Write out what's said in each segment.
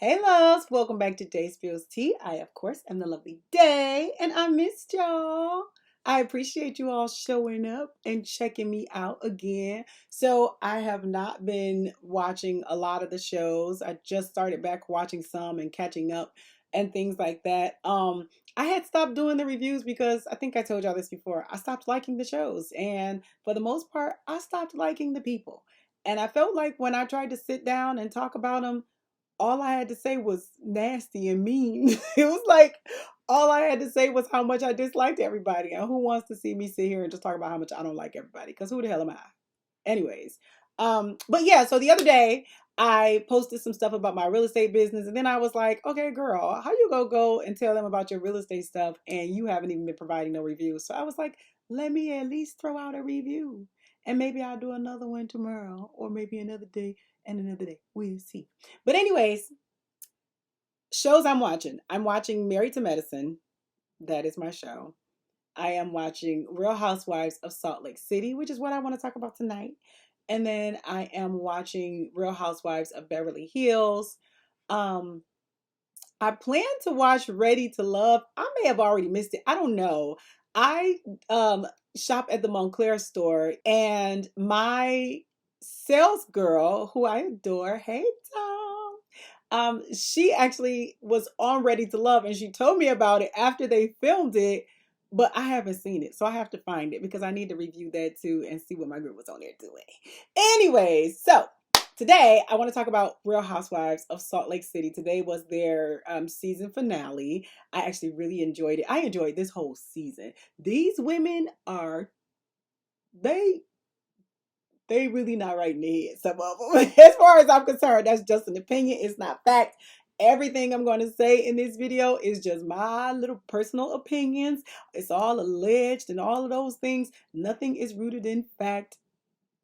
Hey loves, welcome back to Day Spills Tea. I, of course, am the lovely Day, and I missed y'all. I appreciate you all showing up and checking me out again. So, I have not been watching a lot of the shows. I just started back watching some and catching up and things like that. I had stopped doing the reviews because I think I told y'all this before. I stopped liking the shows, and for the most part, I stopped liking the people. And I felt like when I tried to sit down and talk about them, all I had to say was nasty and mean. It was like all I had to say was how much I disliked everybody. And who wants to see me sit here and just talk about how much I don't like everybody? Because who the hell am I? Anyways, but yeah, so the other day I posted some stuff about my real estate business, and then I was like, okay, girl, how you go and tell them about your real estate stuff and you haven't even been providing no reviews? So I was like, let me at least throw out a review. And maybe I'll do another one tomorrow, or maybe another day and another day. We'll see. But anyways, shows I'm watching. I'm watching Married to Medicine. That is my show. I am watching Real Housewives of Salt Lake City, which is what I want to talk about tonight. And then I am watching Real Housewives of Beverly Hills. Um, I plan to watch Ready to Love. I may have already missed it. I don't know. I shop at the Montclair store, and my sales girl, who I adore, hey Tom, she actually was on Ready to Love, and she told me about it after they filmed it, but I haven't seen it, so I have to find it because I need to review that too and see what my group was on there doing. Anyways, so today I want to talk about Real Housewives of Salt Lake City. Today was their season finale. I actually really enjoyed it. I enjoyed this whole season. These women are they they really not right in the head, some of them. As far as I'm concerned, that's just an opinion. It's not fact. Everything I'm going to say in this video is just my little personal opinions. It's all alleged and all of those things. Nothing is rooted in fact.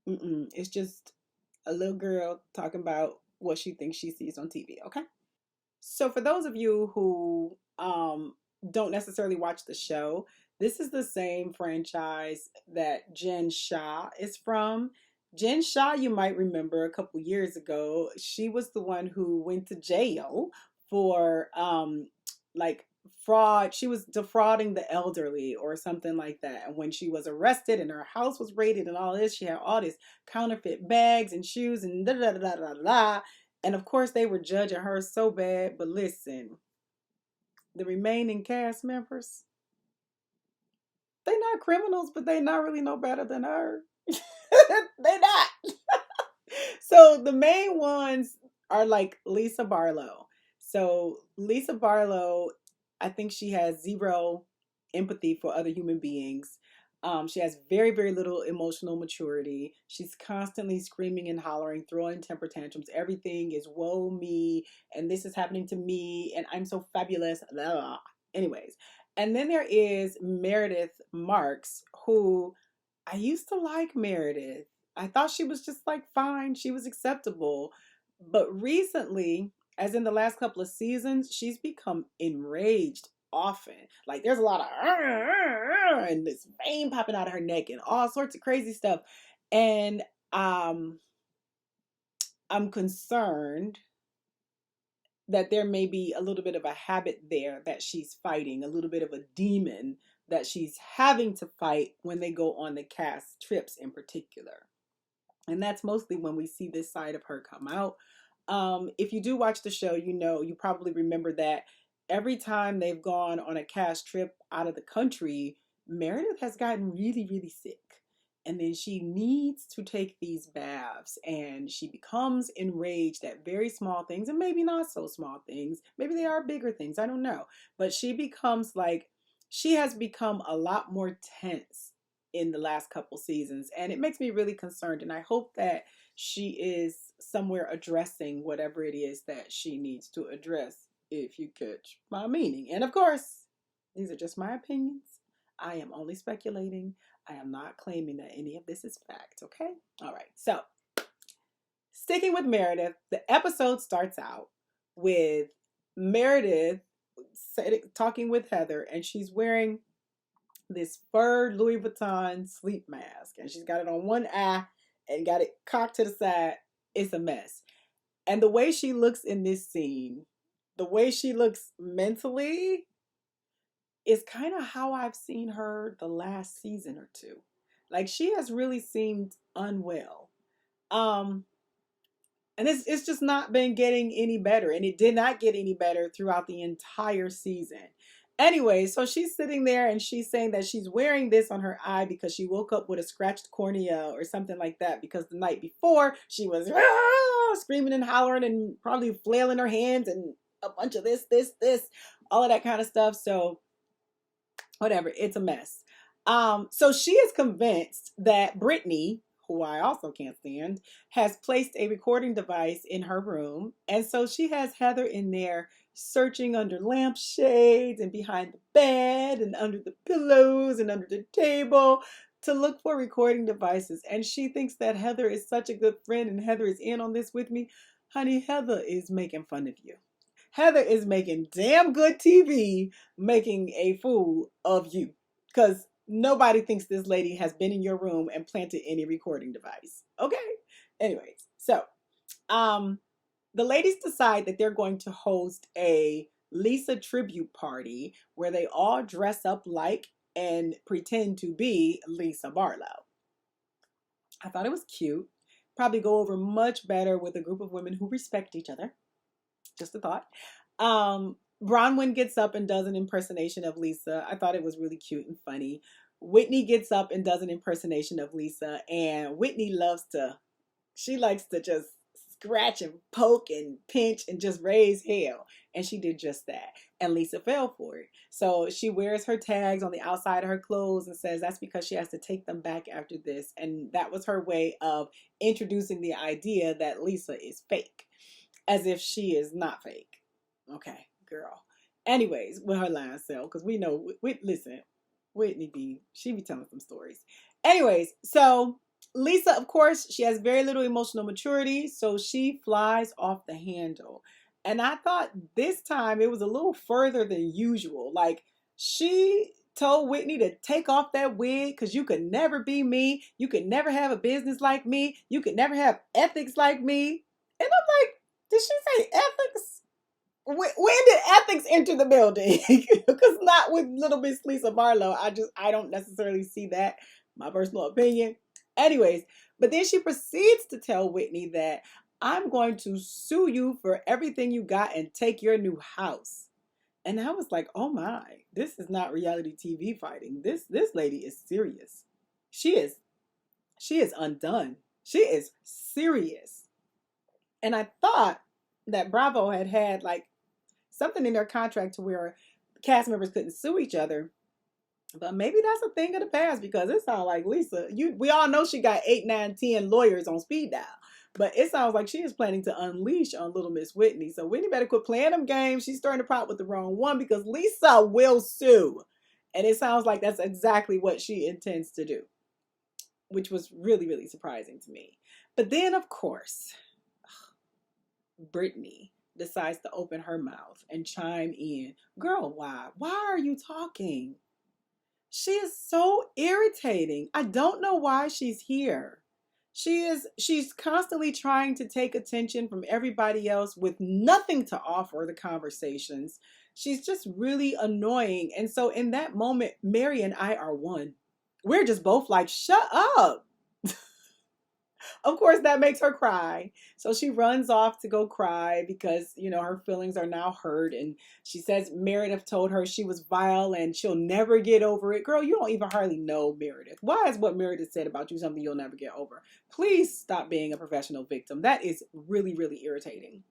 It's just a little girl talking about what she thinks she sees on TV, okay? So for those of you who don't necessarily watch the show, this is the same franchise that Jen Shah is from. Jen Shah, you might remember a couple years ago, she was the one who went to jail for like fraud. She was defrauding the elderly or something like that. And when she was arrested and her house was raided and all this, she had all this counterfeit bags and shoes and da da da da da da. And of course, they were judging her so bad. But listen, the remaining cast members, they're not criminals, but they not really no better than her. They're not. So the main ones are like Lisa Barlow. So Lisa Barlow, I think she has zero empathy for other human beings. She has very, very little emotional maturity. She's constantly screaming and hollering, throwing temper tantrums. Everything is woe me, and this is happening to me, and I'm so fabulous. Blah. Anyways, and then there is Meredith Marks, who I used to like Meredith. I thought she was just like fine. She was acceptable. But recently, as in the last couple of seasons, she's become enraged often. Like there's a lot of and this vein popping out of her neck and all sorts of crazy stuff. And um I'm concerned that there may be a little bit of a habit there that she's fighting, a little bit of a demon that she's having to fight when they go on the cast trips in particular. And that's mostly when we see this side of her come out. If you do watch the show, you know, you probably remember that every time they've gone on a cast trip out of the country, Meredith has gotten really, really sick. And then she needs to take these baths and she becomes enraged at very small things and maybe not so small things. Maybe they are bigger things. I don't know. But she becomes like, she has become a lot more tense in the last couple seasons. And it makes me really concerned. And I hope that she is somewhere addressing whatever it is that she needs to address, if you catch my meaning. And of course, these are just my opinions. I am only speculating. I am not claiming that any of this is fact, okay? All right, so sticking with Meredith, the episode starts out with Meredith talking with Heather, and she's wearing this fur Louis Vuitton sleep mask, and she's got it on one eye and got it cocked to the side. It's a mess. And the way she looks in this scene, the way she looks mentally, is kind of how I've seen her the last season or two. Like she has really seemed unwell. Um, and it's just not been getting any better. And it did not get any better throughout the entire season. Anyway, so she's sitting there and she's saying that she's wearing this on her eye because she woke up with a scratched cornea or something like that, because the night before she was screaming and hollering and probably flailing her hands and a bunch of this, all of that kind of stuff. So whatever, it's a mess. So she is convinced that Brittany, who I also can't stand, has placed a recording device in her room. And so she has Heather in there searching under lampshades and behind the bed and under the pillows and under the table to look for recording devices. And she thinks that Heather is such a good friend and Heather is in on this with me. Honey, Heather is making fun of you. Heather is making damn good TV, making a fool of you. Because nobody thinks this lady has been in your room and planted any recording device. Okay? Anyways, so um the ladies decide that they're going to host a Lisa tribute party where they all dress up like and pretend to be Lisa Barlow. I thought it was cute. Probably go over much better with a group of women who respect each other. Just a thought. Bronwyn gets up and does an impersonation of Lisa. I thought it was really cute and funny. Whitney gets up and does an impersonation of Lisa, and Whitney she likes to just scratch and poke and pinch and just raise hell. And she did just that. And Lisa fell for it. So she wears her tags on the outside of her clothes and says that's because she has to take them back after this. And that was her way of introducing the idea that Lisa is fake, as if she is not fake. Okay, girl. Anyways, with her line sell, because we know, listen, Whitney she be telling some stories. Anyways, so Lisa, of course, she has very little emotional maturity, so she flies off the handle. And I thought this time it was a little further than usual. Like, she told Whitney to take off that wig because you could never be me. You could never have a business like me. You could never have ethics like me. And I'm like, did she say ethics? When did ethics enter the building? Because not with little Miss Lisa Barlow. I don't necessarily see that. My personal opinion. Anyways, but then she proceeds to tell Whitney that I'm going to sue you for everything you got and take your new house. And I was like, oh my, this is not reality TV fighting. This lady is serious. She is undone. She is serious. And I thought that Bravo had like something in their contract to where cast members couldn't sue each other. But maybe that's a thing of the past, because it sounds like Lisa, we all know she got 8, 9, 10 lawyers on speed dial. But it sounds like she is planning to unleash on little Miss Whitney. So Whitney better quit playing them games. She's starting to pot with the wrong one, because Lisa will sue. And it sounds like that's exactly what she intends to do, which was really, really surprising to me. But then, of course, Brittany decides to open her mouth and chime in. Girl, why? Why are you talking? She is so irritating. I don't know why she's here. She's constantly trying to take attention from everybody else with nothing to offer the conversations. She's just really annoying. And so in that moment, Mary and I are one. We're just both like, shut up. Of course, that makes her cry. So she runs off to go cry because, her feelings are now hurt. And she says Meredith told her she was vile and she'll never get over it. Girl, you don't even hardly know Meredith. Why is what Meredith said about you something you'll never get over? Please stop being a professional victim. That is really, really irritating.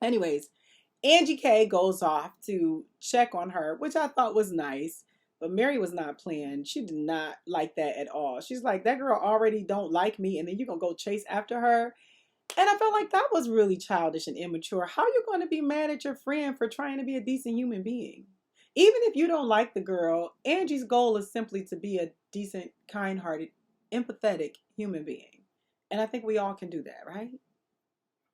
Anyways, Angie K goes off to check on her, which I thought was nice. But Mary was not playing. She did not like that at all. She's like, that girl already don't like me, and then you're going to go chase after her. And I felt like that was really childish and immature. How are you going to be mad at your friend for trying to be a decent human being? Even if you don't like the girl, Angie's goal is simply to be a decent, kind-hearted, empathetic human being. And I think we all can do that, right?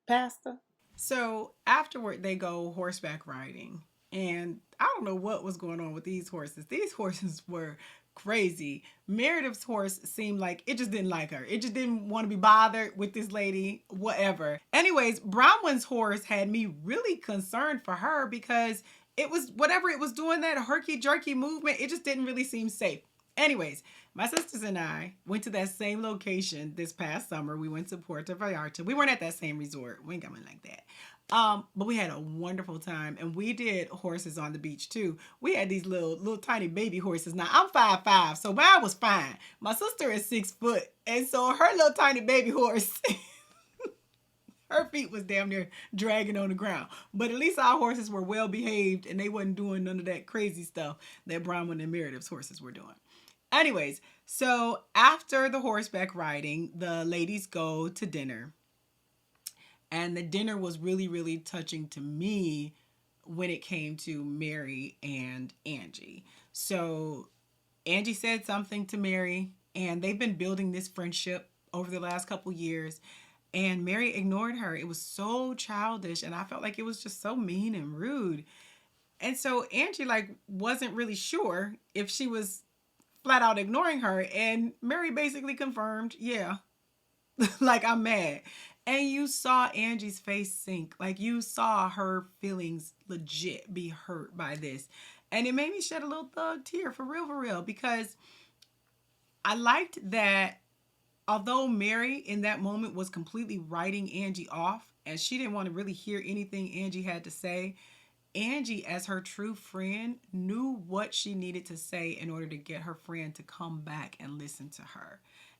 Pastor? So afterward, they go horseback riding. And I don't know what was going on with these horses. These horses were crazy. Meredith's horse seemed like it just didn't like her. It just didn't want to be bothered with this lady, whatever. Anyways, Bronwyn's horse had me really concerned for her because it was whatever it was doing, that herky jerky movement, it just didn't really seem safe. Anyways, my sisters and I went to that same location this past summer. We went to Puerto Vallarta. We weren't at that same resort. We ain't coming like that. But we had a wonderful time, and we did horses on the beach too. We had these little tiny baby horses. Now I'm 5'5", so mine was fine. My sister is 6 foot, and so her little tiny baby horse, her feet was damn near dragging on the ground. But at least our horses were well behaved, and they wasn't doing none of that crazy stuff that Bronwyn and Meredith's horses were doing. Anyways, so after the horseback riding, the ladies go to dinner. And the dinner was really, really touching to me when it came to Mary and Angie. So Angie said something to Mary, and they've been building this friendship over the last couple years. And Mary ignored her. It was so childish, and I felt like it was just so mean and rude. And so Angie wasn't really sure if she was flat out ignoring her. And Mary basically confirmed, yeah, I'm mad. And you saw Angie's face sink. You saw her feelings legit be hurt by this. And it made me shed a little thug tear, for real, because I liked that although Mary in that moment was completely writing Angie off and she didn't want to really hear anything Angie had to say, Angie, as her true friend, knew what she needed to say in order to get her friend to come back and listen to her.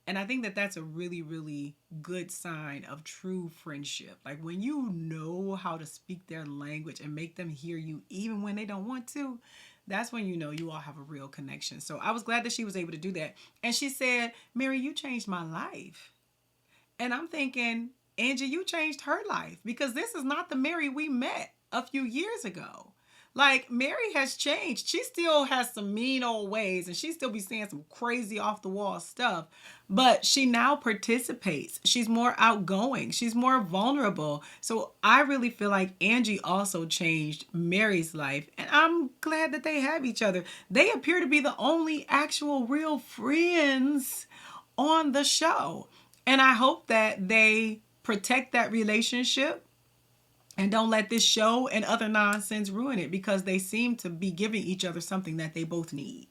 And I think that that's a really, really good sign of true friendship. When you know how to speak their language and make them hear you even when they don't want to, that's when you know you all have a real connection. So I was glad that she was able to do that. And she said, Mary, you changed my life. And I'm thinking, Angie, you changed her life, because this is not the Mary we met a few years ago. Mary has changed. She still has some mean old ways, and she still be saying some crazy off the wall stuff, but she now participates. She's more outgoing. She's more vulnerable. So I really feel like Angie also changed Mary's life, and I'm glad that they have each other. They appear to be the only actual real friends on the show, and I hope that they protect that relationship and don't let this show and other nonsense ruin it, because they seem to be giving each other something that they both need.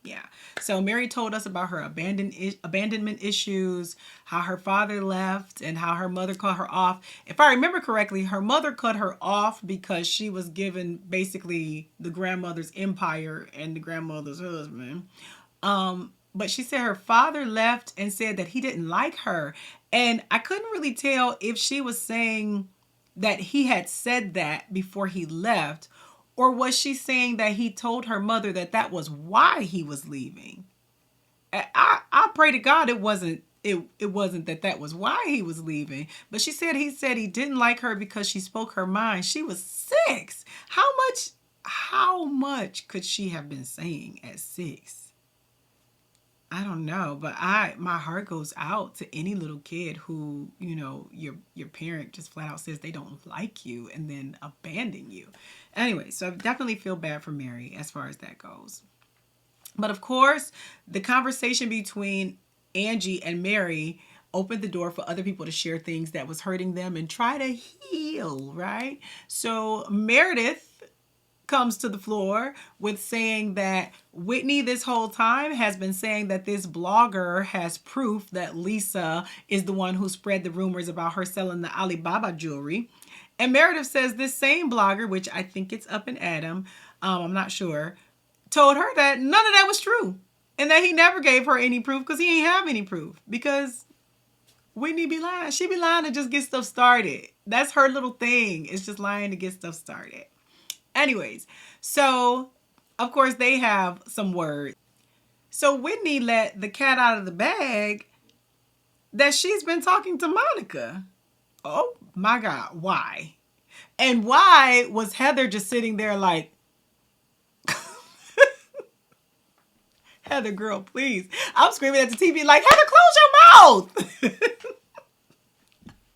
Yeah. So Mary told us about her abandonment issues, how her father left, and how her mother cut her off. If I remember correctly, her mother cut her off because she was given basically the grandmother's empire and the grandmother's husband. But she said her father left and said that he didn't like her. And I couldn't really tell if she was saying that he had said that before he left, or was she saying that he told her mother that that was why he was leaving? I pray to God it wasn't that was why he was leaving. But she said he didn't like her because she spoke her mind. She was 6. How much could she have been saying at 6? I don't know, but my heart goes out to any little kid who, your parent just flat out says they don't like you and then abandon you. Anyway, so I definitely feel bad for Mary as far as that goes. But of course, the conversation between Angie and Mary opened the door for other people to share things that was hurting them and try to heal, right? So Meredith comes to the floor with saying that Whitney this whole time has been saying that this blogger has proof that Lisa is the one who spread the rumors about her selling the Alibaba jewelry. And Meredith says this same blogger, which I think it's Up and Adam, I'm not sure, told her that none of that was true and that he never gave her any proof because he ain't have any proof, because Whitney be lying. She be lying to just get stuff started. That's her little thing. It's just lying to get stuff started. Anyways, so of course they have some words. So Whitney let the cat out of the bag that she's been talking to Monica. Oh my God, why? And why was Heather just sitting there like, Heather, girl, please. I'm screaming at the TV like, Heather, close your mouth.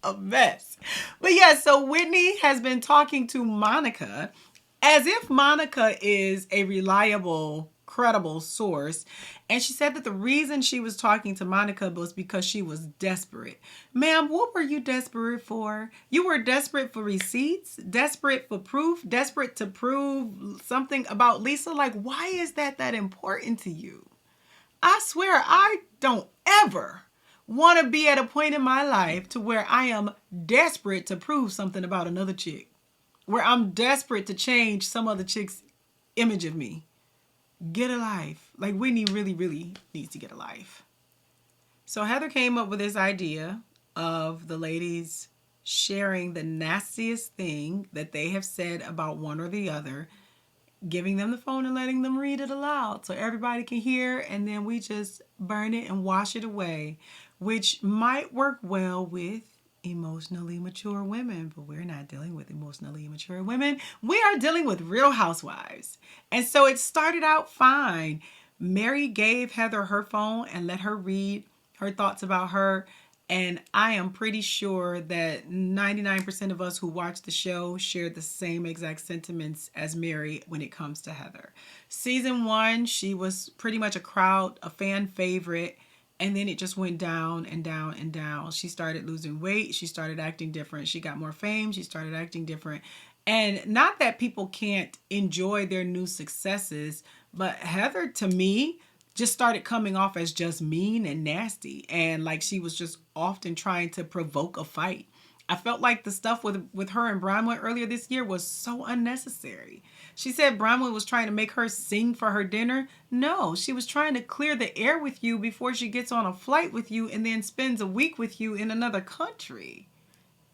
A mess. But yeah, so Whitney has been talking to Monica as if Monica is a reliable credible source, and she said that the reason she was talking to Monica was because she was desperate. Ma'am, what were you desperate for? You were desperate for receipts, desperate for proof, desperate to prove something about Lisa. Like, why is that important to you? I swear I don't ever want to be at a point in my life to where I am desperate to prove something about another chick, where I'm desperate to change some other chick's image of me. Get a life. Like, Whitney really, really needs to get a life. So Heather came up with this idea of the ladies sharing the nastiest thing that they have said about one or the other, giving them the phone and letting them read it aloud so everybody can hear, and then we just burn it and wash it away, which might work well with emotionally mature women, but we're not dealing with emotionally immature women. We are dealing with Real Housewives. And so it started out fine. Mary gave Heather her phone and let her read her thoughts about her. And I am pretty sure that 99% of us who watch the show share the same exact sentiments as Mary when it comes to Heather. Season 1, she was pretty much a fan favorite. And then it just went down and down and down. She started losing weight. She started acting different. She got more fame. She started acting different. And not that people can't enjoy their new successes, but Heather, to me, just started coming off as just mean and nasty. And like she was just often trying to provoke a fight. I felt like the stuff with her and Bronwyn earlier this year was so unnecessary. She said Bronwyn was trying to make her sing for her dinner. No, she was trying to clear the air with you before she gets on a flight with you and then spends a week with you in another country.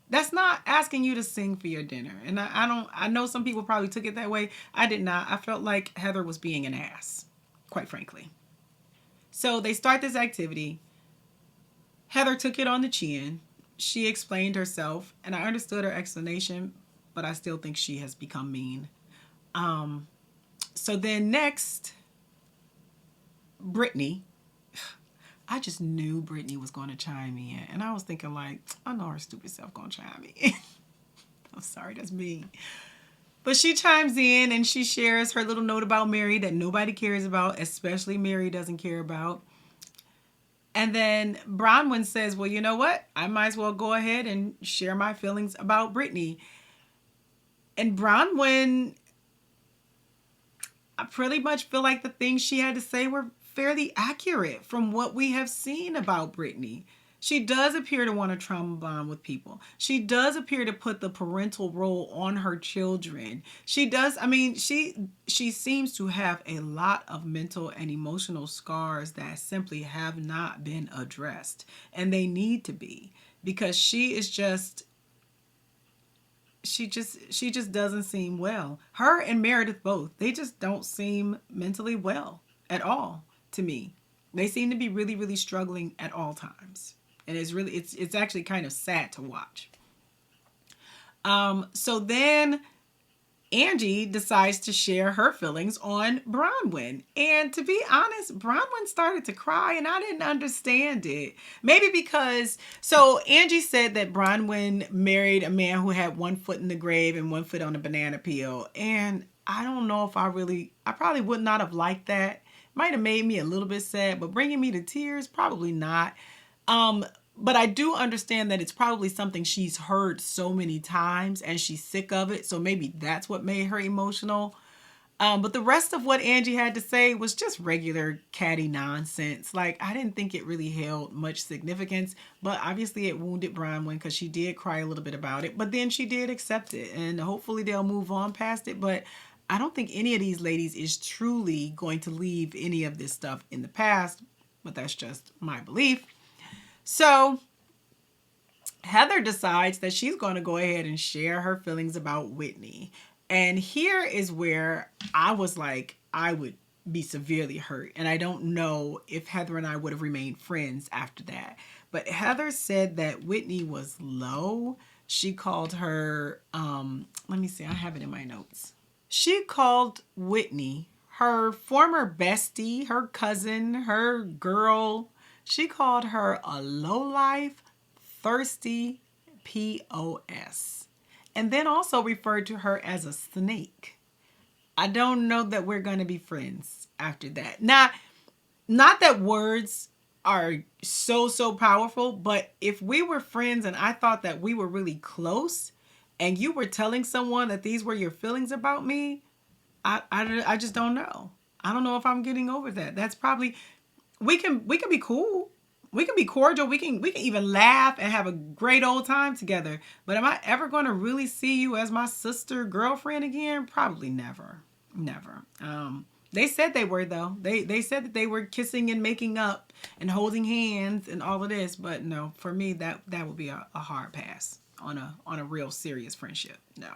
That's not asking you to sing for your dinner. And I know some people probably took it that way. I did not. I felt like Heather was being an ass, quite frankly. So they start this activity. Heather took it on the chin. She explained herself, and I understood her explanation, but I still think she has become mean. So then next, Brittany. I just knew Brittany was going to chime in, and I was thinking like, I know her stupid self going to chime in. I'm sorry, that's me. But she chimes in and she shares her little note about Mary that nobody cares about, especially Mary doesn't care about. And then Bronwyn says, well, you know what? I might as well go ahead and share my feelings about Brittany. And Bronwyn, I pretty much feel like the things she had to say were fairly accurate from what we have seen about Brittany. She does appear to want to trauma bond with people. She does appear to put the parental role on her children. She does, I mean, she seems to have a lot of mental and emotional scars that simply have not been addressed. And they need to be, because she just doesn't seem well. Her and Meredith both, they just don't seem mentally well at all to me. They seem to be really, really struggling at all times. And it's actually kind of sad to watch. So then Angie decides to share her feelings on Bronwyn. And to be honest, Bronwyn started to cry and I didn't understand it. Maybe because, so Angie said that Bronwyn married a man who had one foot in the grave and one foot on a banana peel. And I don't know if I probably would not have liked that. Might have made me a little bit sad, but bringing me to tears, probably not. But I do understand that it's probably something she's heard so many times and she's sick of it. So maybe that's what made her emotional. But the rest of what Angie had to say was just regular catty nonsense. Like, I didn't think it really held much significance, but obviously it wounded Bronwyn because she did cry a little bit about it, but then she did accept it and hopefully they'll move on past it. But I don't think any of these ladies is truly going to leave any of this stuff in the past, but that's just my belief. So Heather decides that she's going to go ahead and share her feelings about Whitney. And here is where I was like, I would be severely hurt. And I don't know if Heather and I would have remained friends after that. But Heather said that Whitney was low. She called her, let me see, I have it in my notes. She called Whitney her former bestie, her cousin, her girl. She called her a lowlife, thirsty POS. And then also referred to her as a snake. I don't know that we're going to be friends after that. Now, not that words are so powerful, but if we were friends and I thought that we were really close and you were telling someone that these were your feelings about me, I just don't know. I don't know if I'm getting over that. That's probably, we can be cool. We can be cordial. We can even laugh and have a great old time together. But am I ever going to really see you as my sister girlfriend again? Probably never. Never. They said they were, though. They said that they were kissing and making up and holding hands and all of this, but no, for me that would be a hard pass on a real serious friendship. No.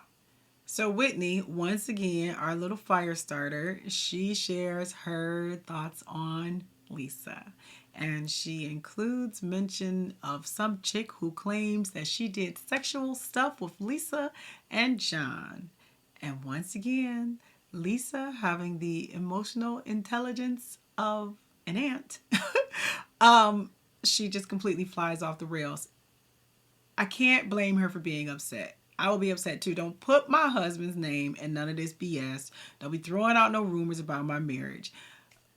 So Whitney, once again, our little fire starter, she shares her thoughts on Lisa. And she includes mention of some chick who claims that she did sexual stuff with Lisa and John. And once again, Lisa, having the emotional intelligence of an ant, she just completely flies off the rails. I can't blame her for being upset. I will be upset too. Don't put my husband's name in none of this BS. Don't be throwing out no rumors about my marriage.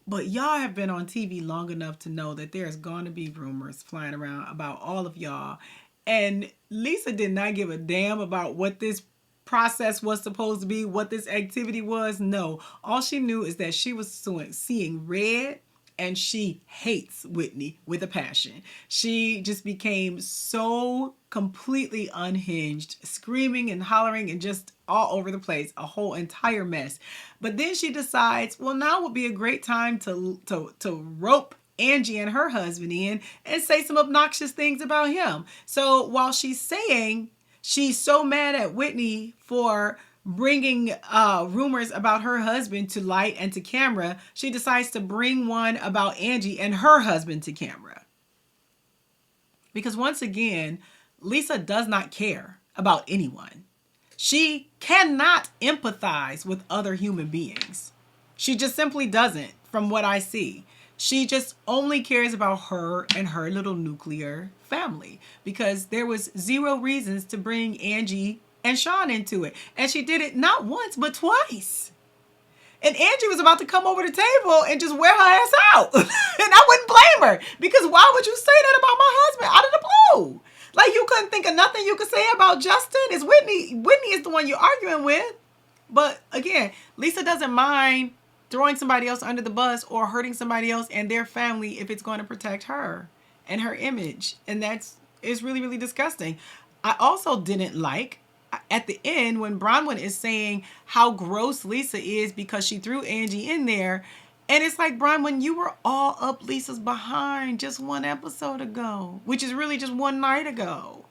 But y'all have been on TV long enough to know that there's going to be rumors flying around about all of y'all. And Lisa did not give a damn about what this process was supposed to be, what this activity was. No, all she knew is that she was seeing red, and she hates Whitney with a passion. She just became so completely unhinged, screaming and hollering and just all over the place, a whole entire mess. But then she decides, well, now would be a great time to rope Angie and her husband in and say some obnoxious things about him. So while she's saying she's so mad at Whitney for bringing rumors about her husband to light and to camera, she decides to bring one about Angie and her husband to camera. Because once again, Lisa does not care about anyone. She cannot empathize with other human beings. She just simply doesn't, from what I see. She just only cares about her and her little nuclear family, because there was zero reasons to bring Angie and Sean into it. And she did it not once, but twice. And Angie was about to come over the table and just wear her ass out. And I wouldn't blame her, because why would you say that about my husband out of the blue? Like, you couldn't think of nothing you could say about Justin? It's Whitney. Whitney is the one you're arguing with. But again, Lisa doesn't mind throwing somebody else under the bus or hurting somebody else and their family if it's going to protect her and her image. And it's really, really disgusting. I also didn't like at the end when Bronwyn is saying how gross Lisa is because she threw Angie in there. And it's like, Bronwyn, you were all up Lisa's behind just one episode ago, which is really just one night ago.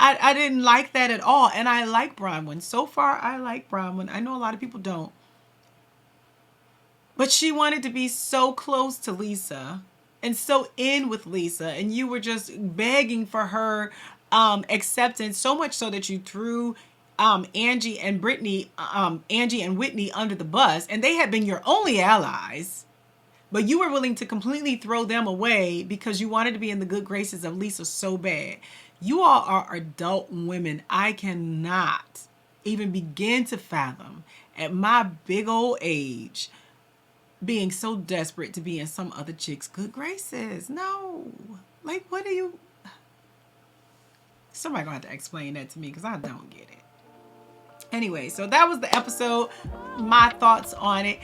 I didn't like that at all. And I like Bronwyn. So far, I like Bronwyn. I know a lot of people don't. But she wanted to be so close to Lisa and so in with Lisa. And you were just begging for her acceptance, so much so that you threw Angie and Whitney under the bus. And they had been your only allies. But you were willing to completely throw them away because you wanted to be in the good graces of Lisa so bad. You all are adult women. I cannot even begin to fathom at my big old age being so desperate to be in some other chick's good graces. No. Like, what are you... Somebody gonna have to explain that to me, because I don't get it. Anyway, so that was the episode. My thoughts on it.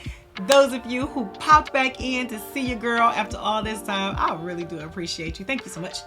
Those of you who popped back in to see your girl after all this time, I really do appreciate you. Thank you so much.